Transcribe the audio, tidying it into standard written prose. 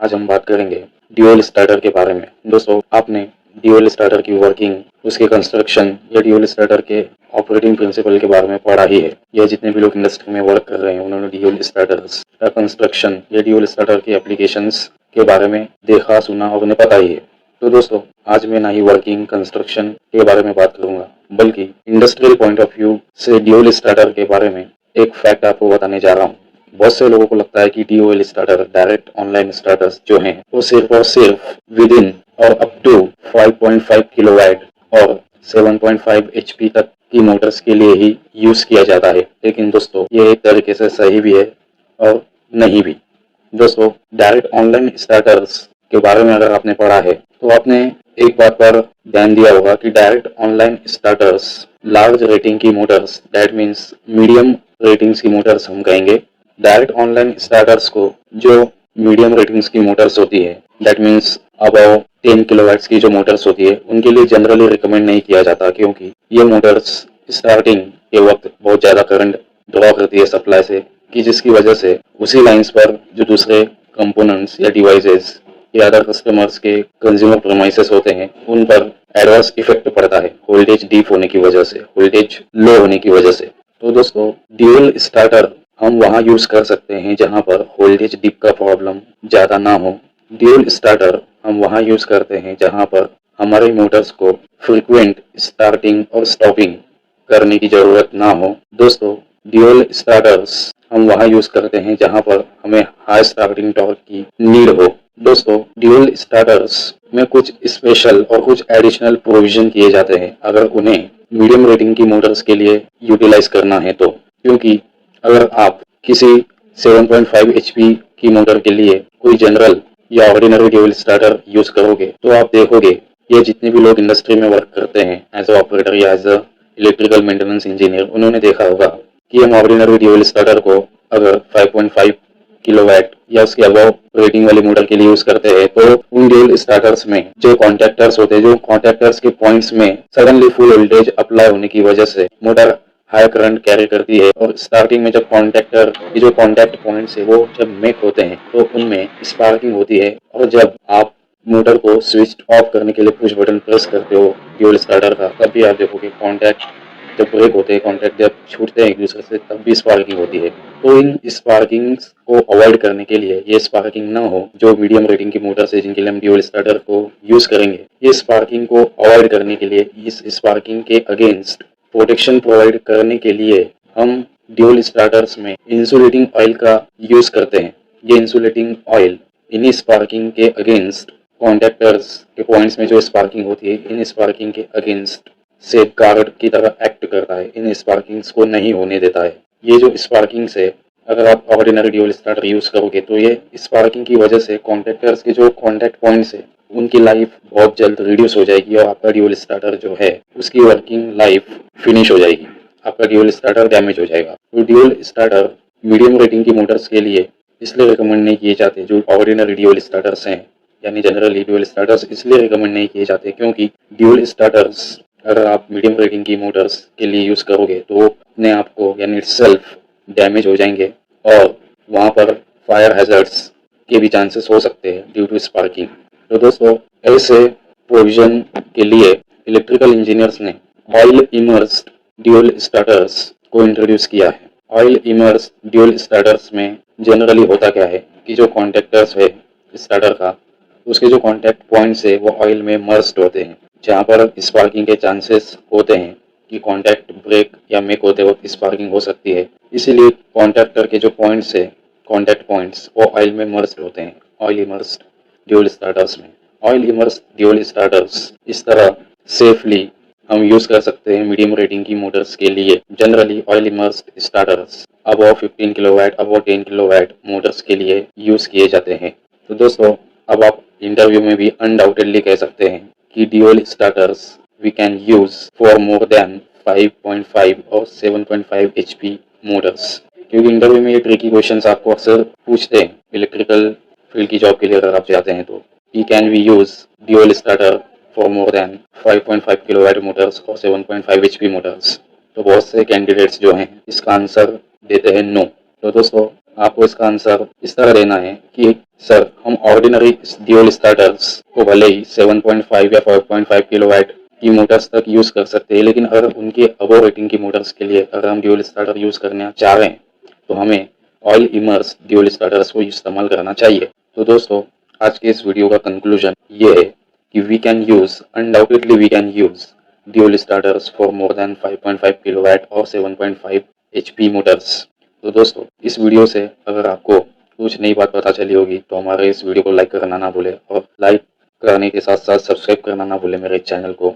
आज हम बात करेंगे ड्यूल स्टार्टर के बारे में। दोस्तों, आपने ड्यूल स्टार्टर की वर्किंग, उसके कंस्ट्रक्शन या ड्यूल स्टार्टर के ऑपरेटिंग प्रिंसिपल के बारे में पढ़ा ही है। यह जितने भी लोग इंडस्ट्री में वर्क कर रहे हैं उन्होंने ड्यूल स्टार्टर्स का कंस्ट्रक्शन या ड्यूल स्टार्टर के एप्लीकेशंस के बारे में देखा, सुना और उन्हें पता ही है। तो दोस्तों, आज मैं ना ही वर्किंग कंस्ट्रक्शन के बारे में बात करूंगा, बल्कि इंडस्ट्रियल पॉइंट ऑफ व्यू से ड्यूल स्टार्टर के बारे में एक फैक्ट आपको बताने जा रहा हूँ। बहुत से लोगों को लगता है कि dual starter, direct online starters जो हैं, वो सिर्फ और सिर्फ विद इन और अप टू 5.5 किलोवाट और 7.5 एचपी तक की मोटर्स के लिए ही यूज किया जाता है। लेकिन दोस्तों, ये एक तरीके से सही भी है और नहीं भी। दोस्तों, डायरेक्ट ऑनलाइन स्टार्टर्स के बारे में अगर आपने पढ़ा है तो आपने एक बात पर ध्यान दिया होगा कि direct online starters large rating की motors, that means medium ratings की मोटर्स हम कहेंगे। डायरेक्ट ऑनलाइन स्टार्टर्स को जो मीडियम रेटिंग्स की मोटर्स होती है, दैट मीन्स अबव 10 किलोवाट्स की जो मोटर्स होती है, उनके लिए जनरली रिकमेंड नहीं किया जाता, क्योंकि ये मोटर्स स्टार्टिंग के वक्त बहुत ज़्यादा करंट ड्रॉ करती है सप्लाई से, कि जिसकी वजह से उसी लाइंस पर जो दूसरे कंपोनेंट्स या डिवाइसेस या अदर कस्टमर्स के कंज्यूमर प्रेमाइसेस होते हैं, उन पर एडवर्स इफेक्ट पड़ता है वोल्टेज डीप होने की वजह से, वोल्टेज लो होने की वजह से। तो दोस्तों, ड्यूल स्टार्टर हम वहाँ यूज कर सकते हैं जहाँ पर वोल्टेज डिप का प्रॉब्लम ज़्यादा ना हो। ड्यूल स्टार्टर हम वहाँ यूज करते हैं जहाँ पर हमारे मोटर्स को फ्रीक्वेंट स्टार्टिंग और स्टॉपिंग करने की जरूरत ना हो। दोस्तों, ड्यूल स्टार्टर्स हम वहाँ यूज करते हैं जहाँ पर हमें हाई स्टार्टिंग टॉर्क की नीड हो। दोस्तों, ड्यूल स्टार्टर्स में कुछ स्पेशल और कुछ एडिशनल प्रोविजन किए जाते हैं अगर उन्हें मीडियम रेटिंग की मोटर्स के लिए यूटिलाइज करना है तो। क्योंकि अगर आप किसी 7.5 एचपी की मोटर के लिए कोई जनरल या ऑर्डिनरी ड्यूल स्टार्टर यूज करोगे तो आप देखोगे ये जितने भी लोग इंडस्ट्री में वर्क करते हैं एज अ ऑपरेटर या as a electrical maintenance engineer, उन्होंने देखा होगा कि हम ऑर्डिनरी ड्यूल स्टार्टर को अगर 5.5 किलोवाट या उसके अबव रेटिंग वाली मोटर के लिए यूज करते हैं तो उन ड्यूल स्टार्टर्स में जो कॉन्टैक्टर्स होते हैं, जो कॉन्टैक्टर्स के पॉइंट्स में सडनली फुल वोल्टेज अप्लाई होने की वजह से मोटर हाई करंट कैरी करती है, और स्टार्टिंग में जब कॉन्टैक्टर की जो कॉन्टैक्ट पॉइंट्स है वो जब मेक होते हैं तो उनमें स्पार्किंग होती है, और जब आप मोटर को स्विच ऑफ करने के लिए पुश बटन प्रेस करते हो ड्यूल स्टार्टर का, तब भी आप देखोगे कॉन्टैक्ट जब ब्रेक होते हैं, कॉन्टैक्ट जब छूटते हैं एक दूसरे से, तब भी स्पार्किंग होती है। तो इन स्पार्किंग्स को अवॉइड करने के लिए, ये स्पार्किंग ना हो जो मीडियम रेटिंग की मोटर्स है जिनके लिए हम ड्यूल स्टार्टर को यूज करेंगे, ये स्पार्किंग को अवॉइड करने के लिए, इस स्पार्किंग के अगेंस्ट प्रोटेक्शन प्रोवाइड करने के लिए हम ड्यूल स्टार्टर्स में इंसुलेटिंग ऑयल का यूज करते हैं। ये इंसुलेटिंग ऑयल इन्हीं स्पार्किंग के अगेंस्ट, कॉन्टैक्टर्स के पॉइंट्स में जो स्पार्किंग होती है, इन स्पार्किंग के अगेंस्ट सेफ गार्ड की तरह एक्ट करता है, इन स्पार्किंग्स को नहीं होने देता है। ये जो स्पार्किंग्स है, अगर आप ऑर्डिनरी ड्यूल स्टार्टर यूज करोगे तो ये स्पार्किंग की वजह से कॉन्टैक्टर्स के जो कॉन्टैक्ट पॉइंट्स है उनकी लाइफ बहुत जल्द रिड्यूस हो जाएगी, और आपका ड्यूल स्टार्टर जो है उसकी वर्किंग लाइफ फिनिश हो जाएगी, आपका ड्यूल स्टार्टर डैमेज हो जाएगा। तो ड्यूल स्टार्टर मीडियम रेटिंग की मोटर्स के लिए इसलिए रिकमेंड नहीं किए जाते जो ऑर्डिनरी ड्यूल स्टार्टर्स हैं, यानी जनरली ड्यूल स्टार्टर्स इसलिए रिकमेंड नहीं किए जाते क्योंकि ड्यूल स्टार्टर्स अगर आप मीडियम रेटिंग की मोटर्स के लिए यूज करोगे तो अपने आप को यानी सेल्फ डैमेज हो जाएंगे, और वहाँ पर फायर हैजर्ड्स के भी चांसेस हो सकते हैं ड्यू टू स्पार्किंग। तो दोस्तों, ऐसे प्रोविजन के लिए इलेक्ट्रिकल इंजीनियर्स ने ऑयल इमर्स्ड ड्यूल स्टार्टर्स को इंट्रोड्यूस किया है। ऑयल इमर्स्ड ड्यूल स्टार्टर्स में जनरली होता क्या है कि जो कॉन्टैक्टर्स है स्टार्टर का, उसके जो कॉन्टैक्ट पॉइंट्स है वो ऑयल में मर्स्ड होते हैं, जहाँ पर स्पार्किंग के चांसेस होते हैं कि कॉन्टैक्ट ब्रेक या मेक होते वक्त स्पार्किंग हो सकती है। इसीलिए कॉन्टैक्टर के जो पॉइंट्स है, कॉन्टैक्ट पॉइंट्स, वो ऑयल में मर्स्ड होते हैं ऑयल इमर्स्ड ड्यूल स्टार्टर्स में। ऑयल इमर्स्ड ड्यूल स्टार्टर्स इस तरह सेफली हम यूज कर सकते हैं मीडियम रेटिंग की मोटर्स के लिए। Generally oil immersed starters above 15 kilowatt, above 10 kilowatt Motors के लिए यूज किए जाते हैं। तो दोस्तों, अब आप इंटरव्यू में भी अनडाउटेडली कह सकते हैं कि dual starters we can use for more than 5.5 और 7.5 एचपी मोटर्स। क्योंकि इंटरव्यू में ये ट्रिकी क्वेश्चंस आपको अक्सर पूछते हैं इलेक्ट्रिकल फील्ड की जॉब के लिए अगर आप जाते हैं तो, कि can we use dual starter for more than 5.5 kilowatt motors और 7.5 एचपी मोटर्स। तो बहुत से कैंडिडेट्स जो हैं इसका आंसर देते हैं नो। तो दोस्तों, आपको इसका आंसर इस तरह देना है कि सर हम ऑर्डिनरी ड्यूल स्टार्टर्स को भले ही 7.5 या 4.5 किलोवाट की मोटर्स तक यूज कर सकते हैं, लेकिन अगर उनके अबव रेटिंग की मोटर्स के लिए अगर हम ड्यूल स्टार्टर यूज करना चाह रहे हैं तो हमें ऑयल इमर्स ड्यूल स्टार्टर्स को इस्तेमाल करना चाहिए। तो दोस्तों, आज के इस वीडियो का कंक्लूजन ये है कि we can use undoubtedly we can use dual starters for more than 5.5 kilowatt और 7.5 HP मोटर्स। तो दोस्तों, इस वीडियो से अगर आपको कुछ नई बात पता चली होगी तो हमारे इस वीडियो को लाइक करना ना भूले और लाइक करने के साथ साथ सब्सक्राइब करना ना भूले मेरे चैनल को।